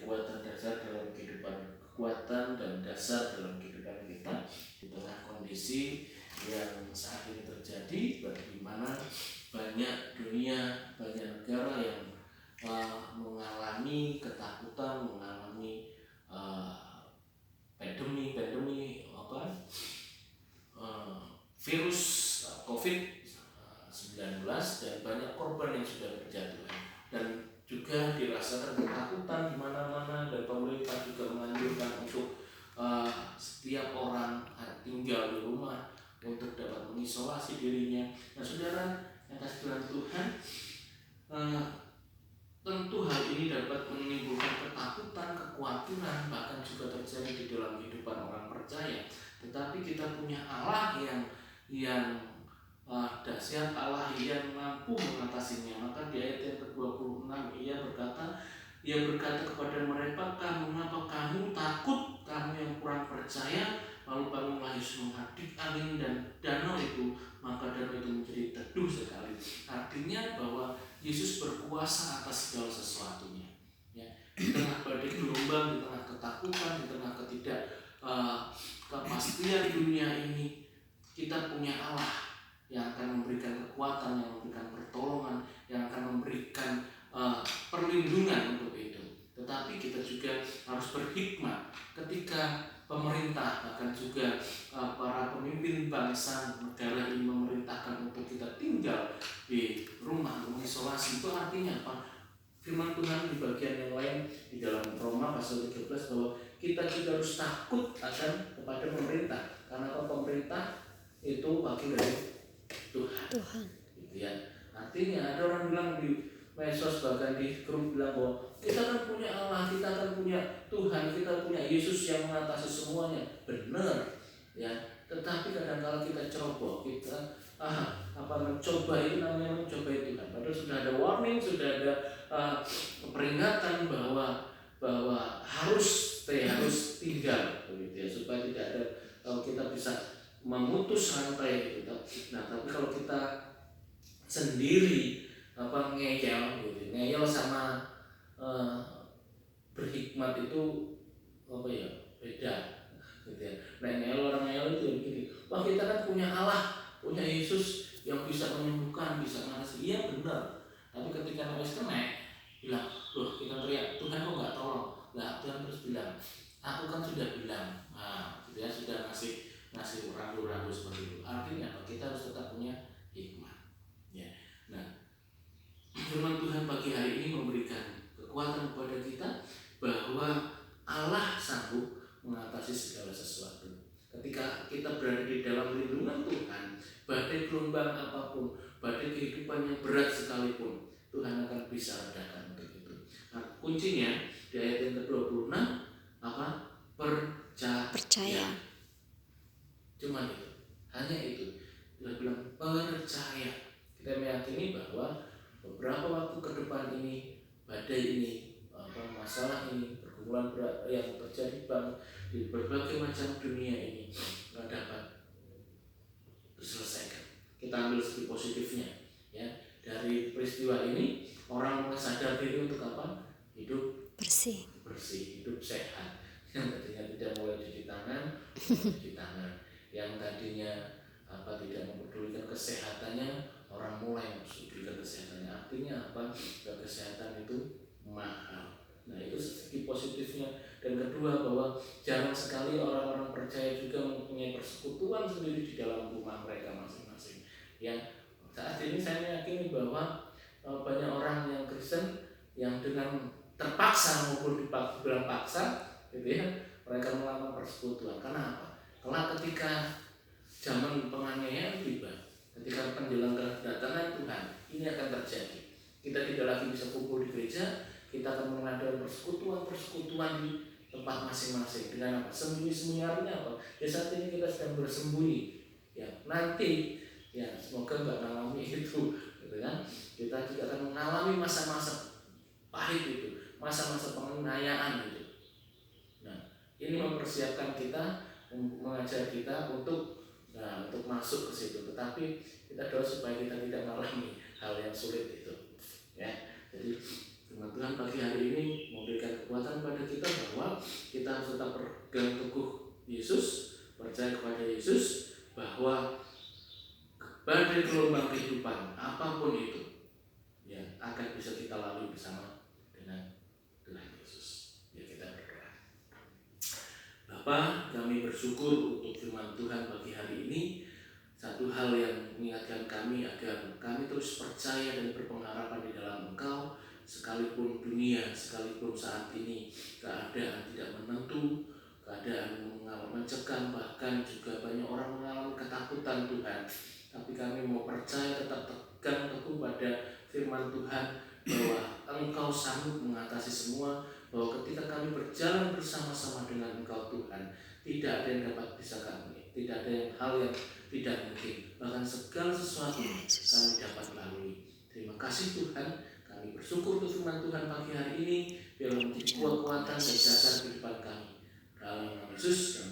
kekuatan dasar dalam kehidupan, kekuatan dan dasar dalam kehidupan kita di tengah kondisi yang saat ini terjadi, di mana banyak negara yang mengalami ketakutan, mengalami pandemi virus COVID-19, dan banyak korban yang sudah berjatuhan, dan juga dirasakan ketakutan di mana-mana, dan pemerintah juga menganjurkan untuk setiap orang tinggal di rumah untuk dapat mengisolasi dirinya. Nah, saudara yang kasih dalam Tuhan, tentu hal ini dapat menimbulkan ketakutan, kekhawatiran, bahkan juga terjadi di dalam kehidupan orang percaya. Tetapi kita punya Allah yang dahsyat, Allah yang mampu mengatasinya. Maka di ayat yang ke-26 ia berkata kepada mereka, mengapa kamu takut, kamu yang kurang percaya? Lalu bangunlah Yesus menghadik angin dan danau itu, maka danau itu menjadi teduh sekali. Artinya bahwa Yesus berkuasa atas segala sesuatunya. Ya, di tengah badai gelombang, di tengah ketakutan, di tengah ketidakpastian dunia ini, kita punya Allah yang akan memberikan kekuatan, yang memberikan pertolongan, yang akan memberikan perlindungan untuk itu. Tetapi kita juga harus berhikmat ketika pemerintah, bahkan juga para pemimpin bangsa negara ini memerintahkan untuk kita tinggal di rumah, mengisolasi. Itu artinya apa? Firman Tuhan di bagian yang lain di dalam Roma pasal 13 bahwa kita juga harus takut kepada pemerintah, karena pemerintah itu wakil dari Tuhan. Gitu ya. Artinya ada orang bilang di medsos, bahkan di grup bilang bahwa kita kan punya Allah, kita kan punya Tuhan, kita punya Yesus yang mengatasi semuanya. Benar, ya. Tetapi kadang-kala kita ceroboh, kita mencoba, itu namanya mencobai Tuhan. Padahal sudah ada warning, sudah ada peringatan bahwa harus tinggal, begitu ya, supaya tidak ada, kita bisa memutus rantai itu. Nah, tapi kalau kita sendiri ngeyel sama berhikmat itu beda, gitu ya. Nah, orang ngeyel itu begini, wah kita kan punya Allah, punya Yesus yang bisa menyembuhkan, bisa mengatasi. Iya benar. Tapi ketika nangis kena, bilang, loh, kita teriak, Tuhan kok nggak tolong? Nah, Tuhan terus bilang, aku kan sudah bilang. Nah, dia sudah ngasih ragu-ragu seperti itu. Artinya apa? Kita harus tetap punya hikmat. Ya. Nah, firman Tuhan pagi hari ini memberikan kekuatan kepada kita bahwa Allah sanggup mengatasi segala sesuatu. Ketika kita berada di dalam lindungan Tuhan, badai gelombang apapun, badai kehidupan yang berat sekalipun, Tuhan akan bisa redakan untuk itu. Nah, kuncinya di ayat yang ke-26 apa? Percaya. Cuma itu, hanya itu. Dia bilang percaya. Kita meyakini bahwa beberapa waktu ke depan ini, badai ini, masalah ini, pergumulan berat yang terjadi di berbagai macam dunia ini nggak dapat diselesaikan. Kita ambil segi positifnya, ya. Dari peristiwa ini orang mulai sadar diri untuk apa? Hidup bersih, hidup sehat. Yang tadinya tidak mulai cuci tangan, yang tadinya tidak mempedulikan kesehatannya, orang mulai mempedulikan kesehatannya. Artinya apa? Kesehatan itu mahal. Nah, itu segi positifnya. Dan kedua, bahwa jarang sekali orang-orang percaya juga mempunyai persekutuan sendiri di dalam rumah mereka masing-masing. Yang saat ini saya meyakini bahwa banyak orang yang Kristen yang dengan terpaksa maupun dibilang paksa, gitu ya, mereka melakukan persekutuan. Karena apa? Karena ketika zaman penganiayaan tiba, ketika menjelang kedatangan Tuhan, ini akan terjadi. Kita tidak lagi bisa kumpul di gereja, kita akan mengadakan persekutuan di tempat masing-masing. Dengan apa? Sembunyi-sembunyi. Artinya apa? Ya, saat ini kita sedang bersembunyi. Ya, nanti ya semoga nggak mengalami itu, gitu kan? Kita juga akan mengalami masa-masa pahit itu, masa-masa penganiayaan itu. Nah, ini mempersiapkan kita, mengajar kita untuk masuk ke situ. Tetapi kita doa supaya kita tidak mengalami hal yang sulit itu. Ya, jadi firman Tuhan pagi hari ini memberikan kekuatan kepada kita bahwa kita harus tetap berpegang teguh Yesus, percaya kepada Yesus, bahwa badai gelombang kehidupan apapun itu ya akan bisa kita lalui bersama dengan Tuhan Yesus. Ya, kita berdoa. Bapa, kami bersyukur untuk firman Tuhan pagi hari ini. Satu hal yang mengingatkan kami agar kami terus percaya dan berpengharapan di dalam Engkau, sekalipun dunia, sekalipun saat ini keadaan tidak menentu, keadaan mencekam, bahkan juga banyak orang mengalami ketakutan Tuhan. Tapi kami mau percaya, tetap tegang teguh pada firman Tuhan bahwa Engkau sanggup mengatasi semua, bahwa ketika kami berjalan bersama-sama dengan Engkau Tuhan, tidak ada yang dapat bisa kami, tidak ada hal yang tidak mungkin, bahkan segala sesuatu kami dapat lalui. Terima kasih Tuhan, kami bersyukur untuk firman Tuhan pagi hari ini, biar menjadi kekuatan dan dasar kehidupan kami. Dalam nama Yesus